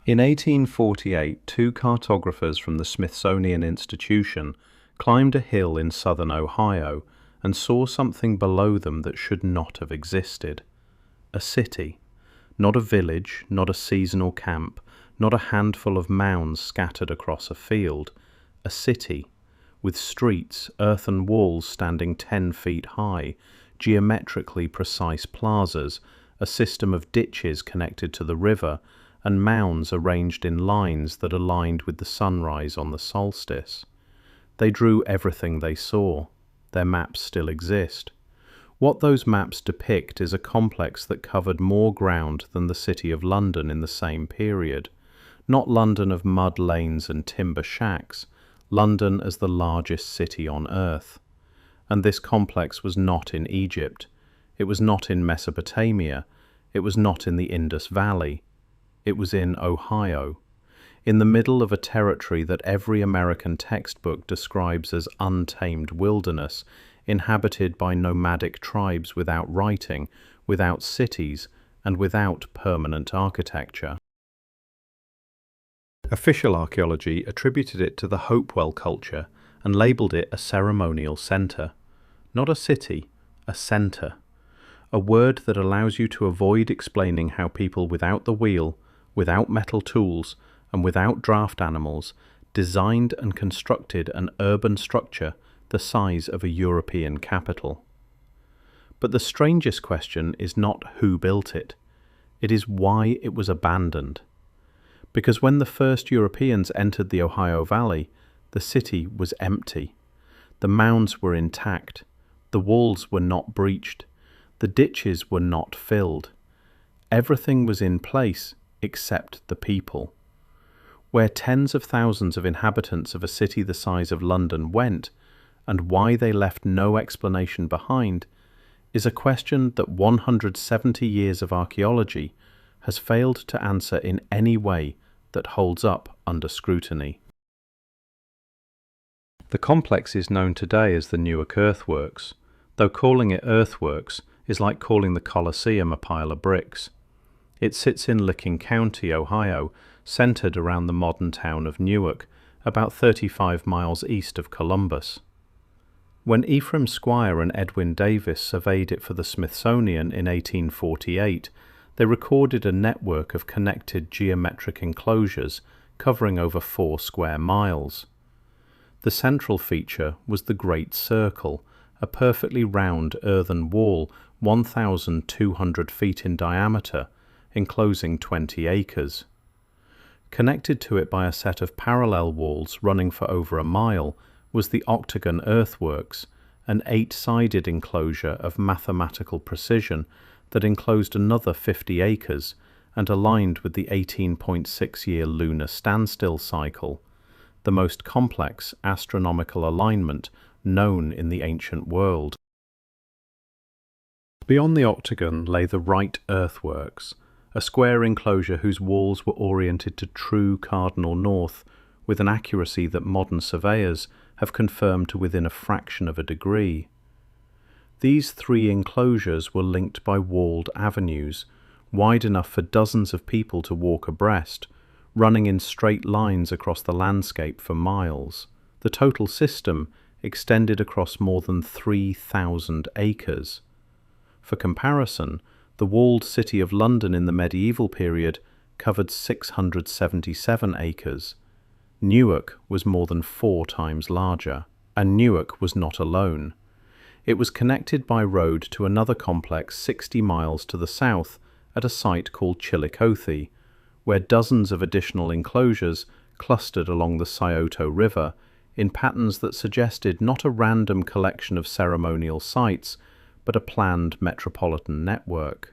In 1848, two cartographers from the Smithsonian Institution climbed a hill in southern Ohio and saw something below them that should not have existed. A city. Not a village, not a seasonal camp, not a handful of mounds scattered across a field. A city, with streets, earthen walls standing 10 feet high, geometrically precise plazas, a system of ditches connected to the river, and mounds arranged in lines that aligned with the sunrise on the solstice. They drew everything they saw. Their maps still exist. What those maps depict is a complex that covered more ground than the city of London in the same period. Not London of mud lanes and timber shacks, London as the largest city on earth. And this complex was not in Egypt. It was not in Mesopotamia. It was not in the Indus Valley. It was in Ohio, in the middle of a territory that every American textbook describes as untamed wilderness, inhabited by nomadic tribes without writing, without cities, and without permanent architecture. Official archaeology attributed it to the Hopewell culture and labelled it a ceremonial centre. Not a city, a centre. A word that allows you to avoid explaining how people without the wheel, without metal tools, and without draft animals, designed and constructed an urban structure the size of a European capital. But the strangest question is not who built it. It is why it was abandoned. Because when the first Europeans entered the Ohio Valley, the city was empty. The mounds were intact. The walls were not breached. The ditches were not filled. Everything was in place except the people. Where tens of thousands of inhabitants of a city the size of London went, and why they left no explanation behind, is a question that 170 years of archaeology has failed to answer in any way that holds up under scrutiny. The complex is known today as the Newark earthworks, though calling it earthworks is like calling the Colosseum a pile of bricks. It sits in Licking County, Ohio, centered around the modern town of Newark, about 35 miles east of Columbus. When Ephraim Squire and Edwin Davis surveyed it for the Smithsonian in 1848, they recorded a network of connected geometric enclosures covering over 4 square miles. The central feature was the Great Circle, a perfectly round earthen wall 1,200 feet in diameter, enclosing 20 acres. Connected to it by a set of parallel walls running for over a mile was the octagon earthworks, an 8-sided enclosure of mathematical precision that enclosed another 50 acres and aligned with the 18.6-year lunar standstill cycle, the most complex astronomical alignment known in the ancient world. Beyond the octagon lay the right earthworks, a square enclosure whose walls were oriented to true cardinal north with an accuracy that modern surveyors have confirmed to within a fraction of a degree. These 3 enclosures were linked by walled avenues, wide enough for dozens of people to walk abreast, running in straight lines across the landscape for miles. The total system extended across more than 3,000 acres. For comparison, the walled city of London in the medieval period covered 677 acres. Newark was more than 4 times larger, and Newark was not alone. It was connected by road to another complex 60 miles to the south at a site called Chillicothe, where dozens of additional enclosures clustered along the Scioto River in patterns that suggested not a random collection of ceremonial sites, but a planned metropolitan network.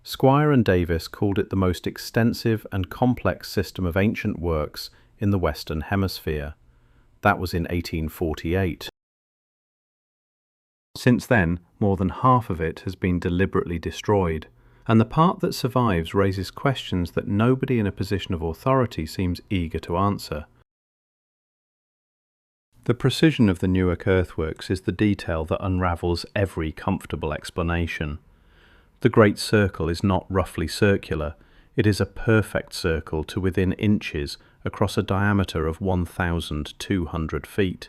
Squire and Davis called it the most extensive and complex system of ancient works in the Western Hemisphere. That was in 1848. Since then, more than half of it has been deliberately destroyed, and the part that survives raises questions that nobody in a position of authority seems eager to answer. The precision of the Newark earthworks is the detail that unravels every comfortable explanation. The Great Circle is not roughly circular, It is a perfect circle to within inches across a diameter of 1,200 feet.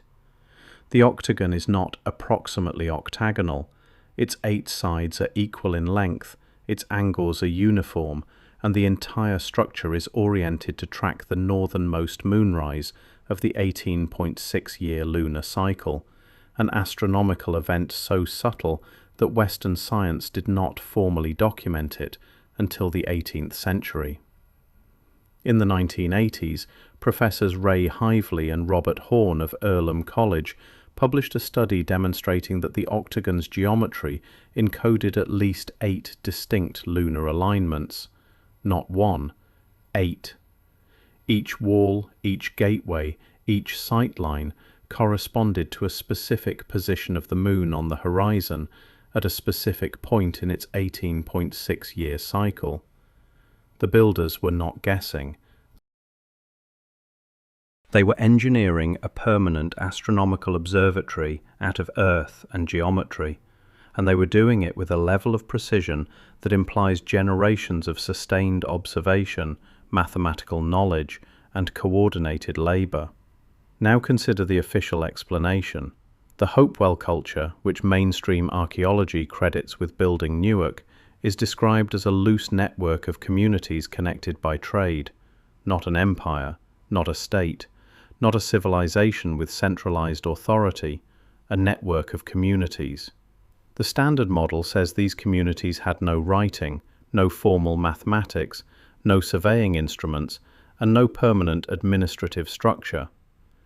The octagon is not approximately octagonal. Its 8 sides are equal in length, its angles are uniform, and the entire structure is oriented to track the northernmost moonrise of the 18.6-year lunar cycle, an astronomical event so subtle that Western science did not formally document it until the 18th century. In the 1980s, Professors Ray Hively and Robert Horn of Earlham College published a study demonstrating that the octagon's geometry encoded at least 8 distinct lunar alignments. Not 1, 8. Each wall, each gateway, each sightline corresponded to a specific position of the moon on the horizon at a specific point in its 18.6-year cycle. The builders were not guessing. They were engineering a permanent astronomical observatory out of earth and geometry, and they were doing it with a level of precision that implies generations of sustained observation, mathematical knowledge, and coordinated labor. Now consider the official explanation. The Hopewell culture, which mainstream archaeology credits with building Newark, is described as a loose network of communities connected by trade, not an empire, not a state, not a civilization with centralized authority, a network of communities. The Standard Model says these communities had no writing, no formal mathematics, no surveying instruments, and no permanent administrative structure.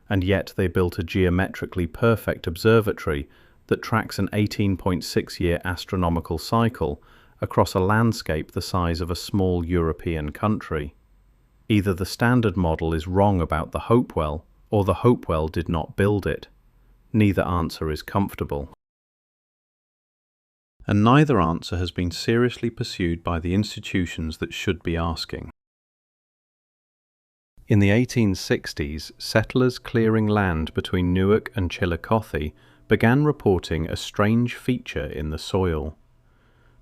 And yet they built a geometrically perfect observatory that tracks an 18.6-year astronomical cycle across a landscape the size of a small European country. Either the Standard Model is wrong about the Hopewell, or the Hopewell did not build it. Neither answer is comfortable. And neither answer has been seriously pursued by the institutions that should be asking. In the 1860s, settlers clearing land between Newark and Chillicothe began reporting a strange feature in the soil.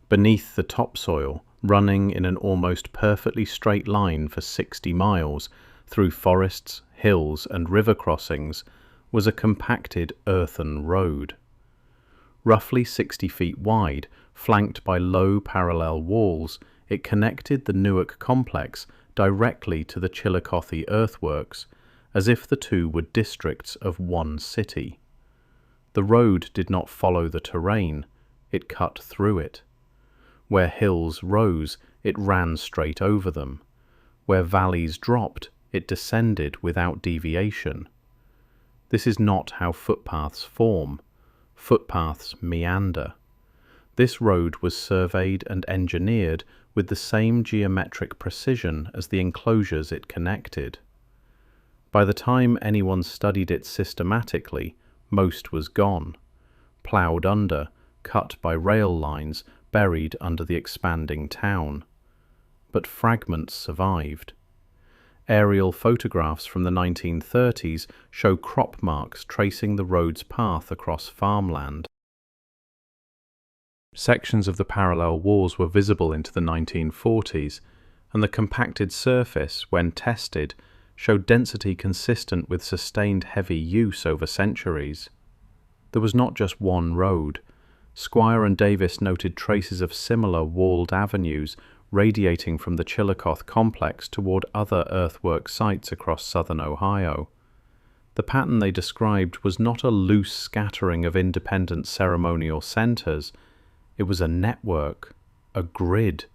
Beneath the topsoil, running in an almost perfectly straight line for 60 miles through forests, hills, and river crossings, was a compacted earthen road. Roughly 60 feet wide, flanked by low parallel walls, it connected the Newark complex directly to the Chillicothe earthworks, as if the two were districts of one city. The road did not follow the terrain, it cut through it. Where hills rose, it ran straight over them. Where valleys dropped, it descended without deviation. This is not how footpaths form. Footpaths meander. This road was surveyed and engineered with the same geometric precision as the enclosures it connected. By the time anyone studied it systematically, most was gone, ploughed under, cut by rail lines, buried under the expanding town. But fragments survived. Aerial photographs from the 1930s show crop marks tracing the road's path across farmland. Sections of the parallel walls were visible into the 1940s, and the compacted surface, when tested, showed density consistent with sustained heavy use over centuries. There was not just one road. Squire and Davis noted traces of similar walled avenues radiating from the Chillicothe complex toward other earthwork sites across southern Ohio. The pattern they described was not a loose scattering of independent ceremonial centers. It was a network, a grid,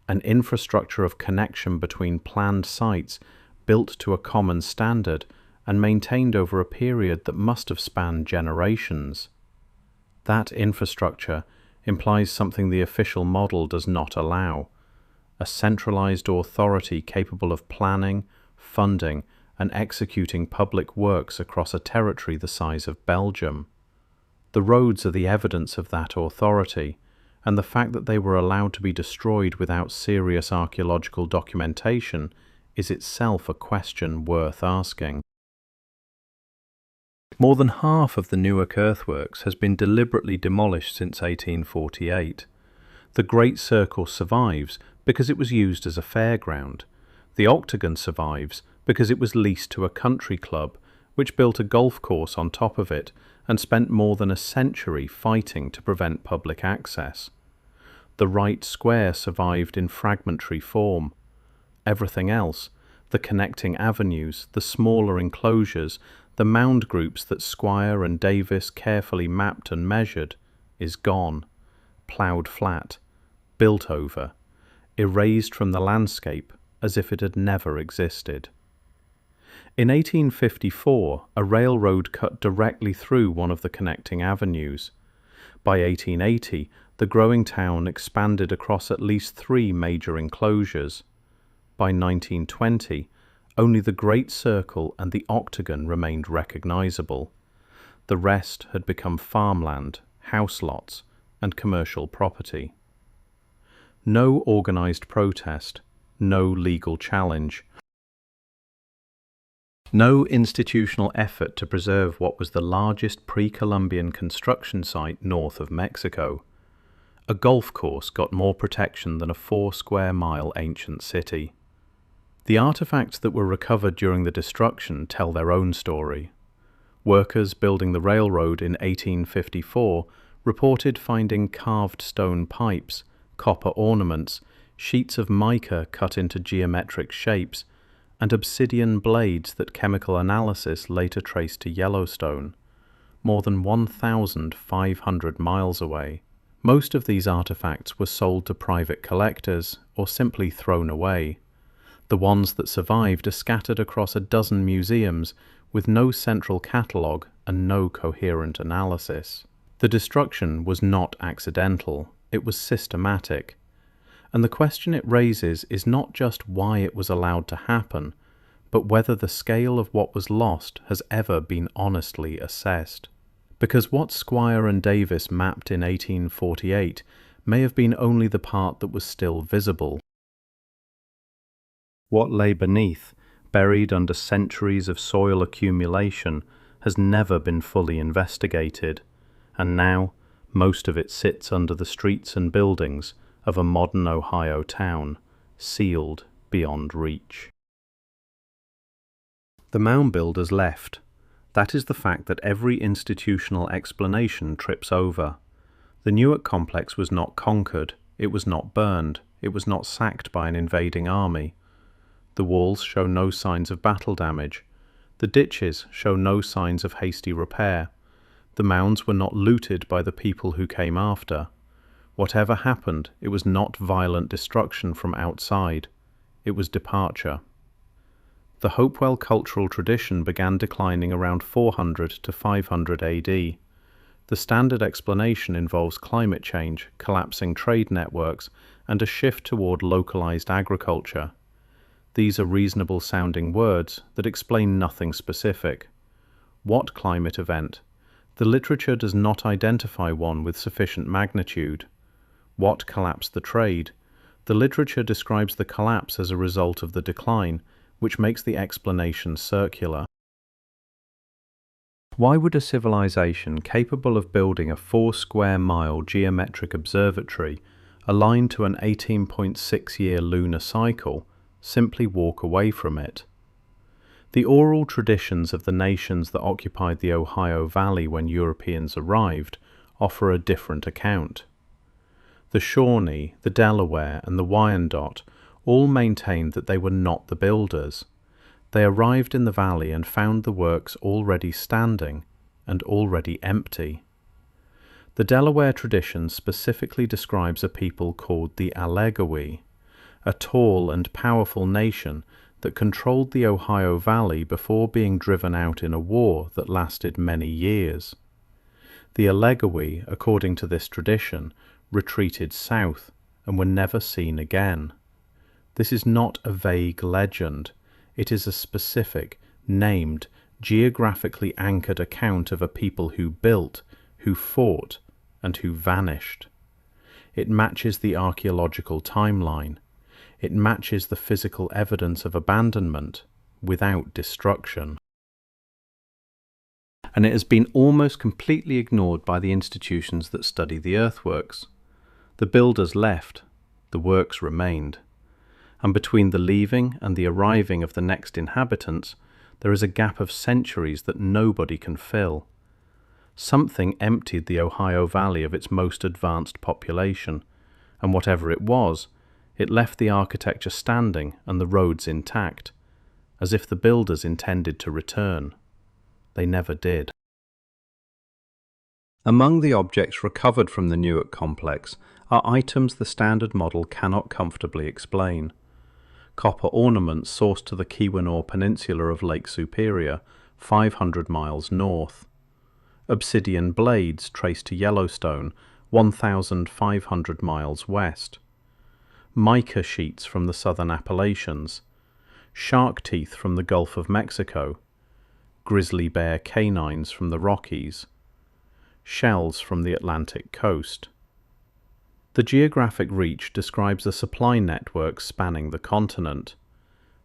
an infrastructure of connection between planned sites built to a common standard and maintained over a period that must have spanned generations. That infrastructure implies something the official model does not allow: a centralized authority capable of planning, funding, and executing public works across a territory the size of Belgium. The roads are the evidence of that authority, and the fact that they were allowed to be destroyed without serious archaeological documentation is itself a question worth asking. More than half of the Newark earthworks has been deliberately demolished since 1848. The Great Circle survives, because it was used as a fairground. The octagon survives because it was leased to a country club, which built a golf course on top of it and spent more than a century fighting to prevent public access. The right square survived in fragmentary form. Everything else, the connecting avenues, the smaller enclosures, the mound groups that Squire and Davis carefully mapped and measured, is gone, ploughed flat, built over, erased from the landscape as if it had never existed. In 1854, a railroad cut directly through one of the connecting avenues. By 1880, the growing town expanded across at least 3 major enclosures. By 1920, only the Great Circle and the Octagon remained recognizable. The rest had become farmland, house lots, and commercial property. No organized protest, no legal challenge, no institutional effort to preserve what was the largest pre-Columbian construction site north of Mexico. A golf course got more protection than a 4-square-mile ancient city. The artifacts that were recovered during the destruction tell their own story. Workers building the railroad in 1854 reported finding carved stone pipes, copper ornaments, sheets of mica cut into geometric shapes, and obsidian blades that chemical analysis later traced to Yellowstone, more than 1,500 miles away. Most of these artifacts were sold to private collectors or simply thrown away. The ones that survived are scattered across a dozen museums with no central catalogue and no coherent analysis. The destruction was not accidental, it was systematic. And the question it raises is not just why it was allowed to happen, but whether the scale of what was lost has ever been honestly assessed. Because what Squire and Davis mapped in 1848 may have been only the part that was still visible. What lay beneath, buried under centuries of soil accumulation, has never been fully investigated, and now most of it sits under the streets and buildings of a modern Ohio town, sealed beyond reach. The mound builders left. That is the fact that every institutional explanation trips over. The Newark complex was not conquered, it was not burned, it was not sacked by an invading army. The walls show no signs of battle damage. The ditches show no signs of hasty repair. The mounds were not looted by the people who came after. Whatever happened, it was not violent destruction from outside. It was departure. The Hopewell cultural tradition began declining around 400 to 500 AD. The standard explanation involves climate change, collapsing trade networks, and a shift toward localized agriculture. These are reasonable-sounding words that explain nothing specific. What climate event? The literature does not identify one with sufficient magnitude. What collapsed the trade? The literature describes the collapse as a result of the decline, which makes the explanation circular. Why would a civilization capable of building a 4-square-mile geometric observatory aligned to an 18.6-year lunar cycle simply walk away from it? The oral traditions of the nations that occupied the Ohio Valley when Europeans arrived offer a different account. The Shawnee, the Delaware, and the Wyandot all maintained that they were not the builders. They arrived in the valley and found the works already standing and already empty. The Delaware tradition specifically describes a people called the Allegheny, a tall and powerful nation that controlled the Ohio Valley before being driven out in a war that lasted many years. The Allegheny, according to this tradition, retreated south and were never seen again. This is not a vague legend. It is a specific, named, geographically anchored account of a people who built, who fought, and who vanished. It matches the archaeological timeline. It matches the physical evidence of abandonment without destruction. And it has been almost completely ignored by the institutions that study the earthworks. The builders left. The works remained. And between the leaving and the arriving of the next inhabitants, there is a gap of centuries that nobody can fill. Something emptied the Ohio Valley of its most advanced population, and whatever it was, it left the architecture standing and the roads intact, as if the builders intended to return. They never did. Among the objects recovered from the Newark complex are items the standard model cannot comfortably explain. Copper ornaments sourced to the Keweenaw Peninsula of Lake Superior, 500 miles north. Obsidian blades traced to Yellowstone, 1,500 miles west. Mica sheets from the southern Appalachians. Shark teeth from the Gulf of Mexico. Grizzly bear canines from the Rockies. Shells from the Atlantic coast. The geographic reach describes a supply network spanning the continent.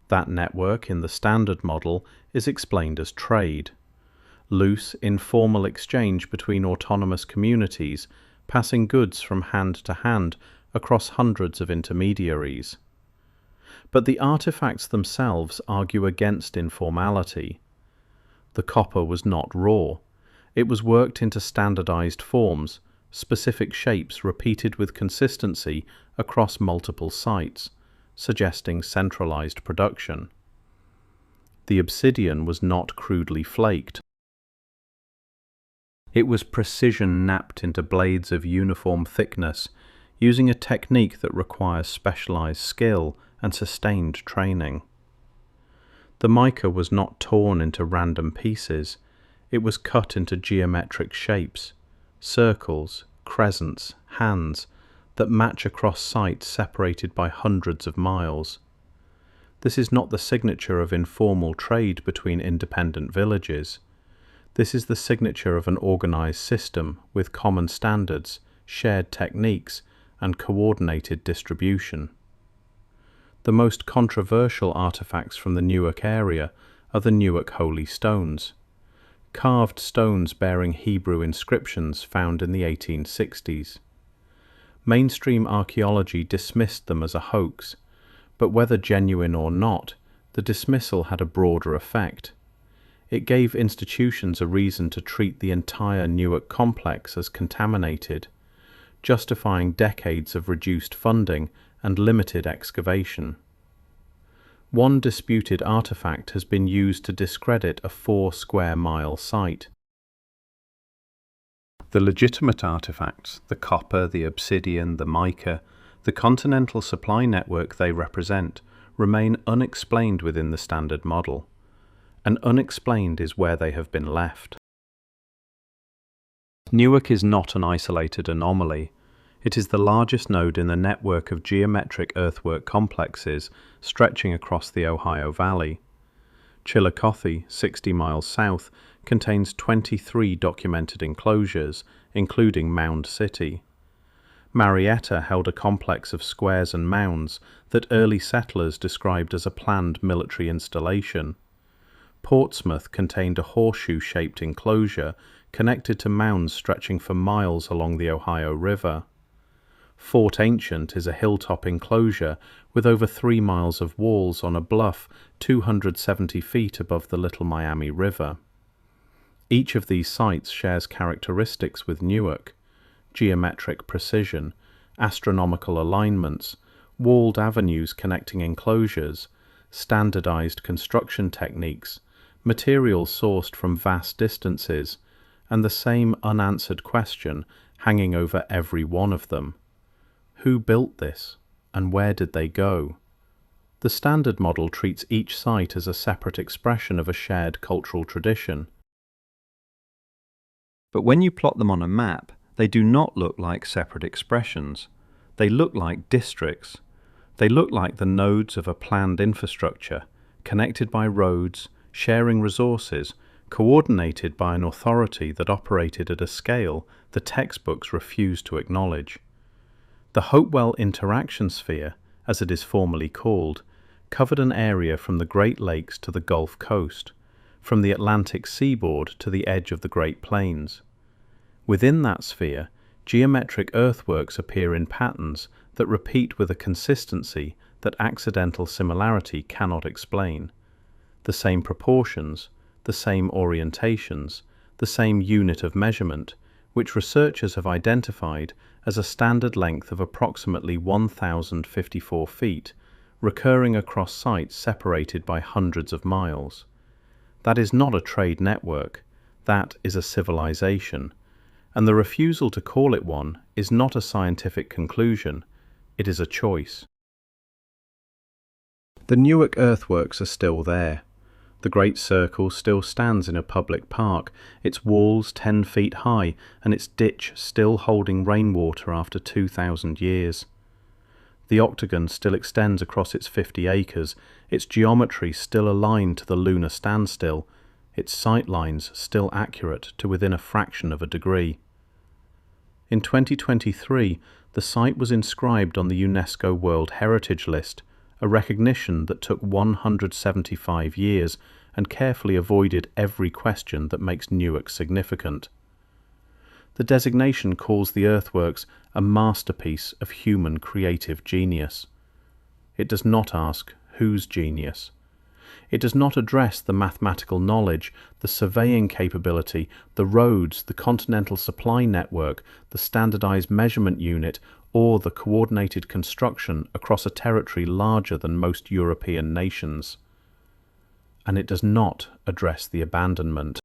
That network in the standard model is explained as trade. Loose, informal exchange between autonomous communities, passing goods from hand to hand across hundreds of intermediaries. But the artifacts themselves argue against informality. The copper was not raw. It was worked into standardized forms, specific shapes repeated with consistency across multiple sites, suggesting centralized production. The obsidian was not crudely flaked. It was precision knapped into blades of uniform thickness, using a technique that requires specialized skill and sustained training. The mica was not torn into random pieces. It was cut into geometric shapes, circles, crescents, hands, that match across sites separated by hundreds of miles. This is not the signature of informal trade between independent villages. This is the signature of an organized system with common standards, shared techniques, and coordinated distribution. The most controversial artifacts from the Newark area are the Newark Holy Stones, carved stones bearing Hebrew inscriptions found in the 1860s. Mainstream archaeology dismissed them as a hoax, but whether genuine or not, the dismissal had a broader effect. It gave institutions a reason to treat the entire Newark complex as contaminated, justifying decades of reduced funding and limited excavation. One disputed artifact has been used to discredit a 4-square-mile site. The legitimate artifacts, the copper, the obsidian, the mica, the continental supply network they represent, remain unexplained within the standard model. And unexplained is where they have been left. Newark is not an isolated anomaly. It is the largest node in the network of geometric earthwork complexes stretching across the Ohio Valley. Chillicothe, 60 miles south, contains 23 documented enclosures, including Mound City. Marietta held a complex of squares and mounds that early settlers described as a planned military installation. Portsmouth contained a horseshoe-shaped enclosure connected to mounds stretching for miles along the Ohio River. Fort Ancient is a hilltop enclosure with over 3 miles of walls on a bluff 270 feet above the Little Miami River. Each of these sites shares characteristics with Newark: geometric precision, astronomical alignments, walled avenues connecting enclosures, standardized construction techniques, materials sourced from vast distances, and the same unanswered question hanging over every one of them. Who built this, and where did they go? The standard model treats each site as a separate expression of a shared cultural tradition. But when you plot them on a map, they do not look like separate expressions. They look like districts. They look like the nodes of a planned infrastructure, connected by roads, sharing resources, coordinated by an authority that operated at a scale the textbooks refuse to acknowledge. The Hopewell interaction sphere, as it is formally called, covered an area from the Great Lakes to the Gulf Coast, from the Atlantic seaboard to the edge of the Great Plains. Within that sphere, geometric earthworks appear in patterns that repeat with a consistency that accidental similarity cannot explain. The same proportions, the same orientations, the same unit of measurement, which researchers have identified as a standard length of approximately 1,054 feet, recurring across sites separated by hundreds of miles. That is not a trade network, that is a civilization, and the refusal to call it one is not a scientific conclusion, it is a choice. The Newark earthworks are still there. The Great Circle still stands in a public park, its walls 10 feet high and its ditch still holding rainwater after 2,000 years. The octagon still extends across its 50 acres, its geometry still aligned to the lunar standstill, its sight lines still accurate to within a fraction of a degree. In 2023, the site was inscribed on the UNESCO World Heritage List, a recognition that took 175 years and carefully avoided every question that makes Newark significant. The designation calls the earthworks a masterpiece of human creative genius. It does not ask whose genius. It does not address the mathematical knowledge, the surveying capability, the roads, the continental supply network, the standardized measurement unit, or the coordinated construction across a territory larger than most European nations. And it does not address the abandonment.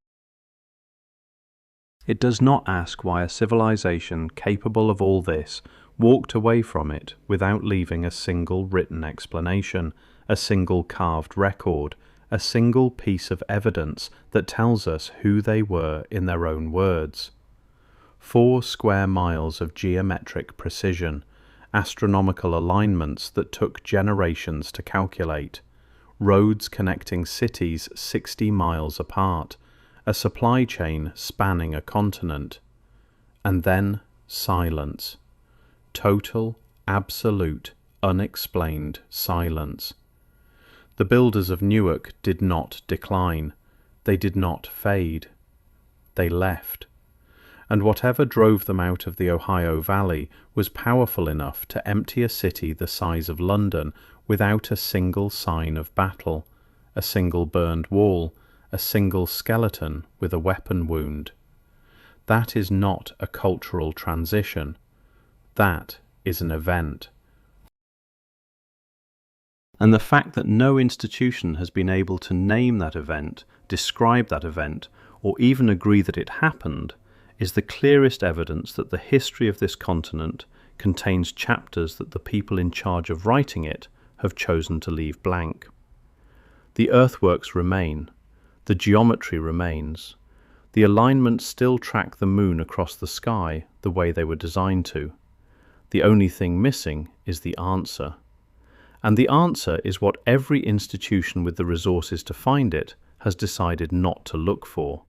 It does not ask why a civilization capable of all this walked away from it without leaving a single written explanation, a single carved record, a single piece of evidence that tells us who they were in their own words. 4 square miles of geometric precision, astronomical alignments that took generations to calculate, roads connecting cities 60 miles apart, a supply chain spanning a continent, and then silence. Total, absolute, unexplained silence. The builders of Newark did not decline. They did not fade. They left. And whatever drove them out of the Ohio Valley was powerful enough to empty a city the size of London without a single sign of battle, a single burned wall, a single skeleton with a weapon wound. That is not a cultural transition. That is an event. And the fact that no institution has been able to name that event, describe that event, or even agree that it happened, is the clearest evidence that the history of this continent contains chapters that the people in charge of writing it have chosen to leave blank. The earthworks remain, the geometry remains, the alignments still track the moon across the sky the way they were designed to. The only thing missing is the answer. And the answer is what every institution with the resources to find it has decided not to look for.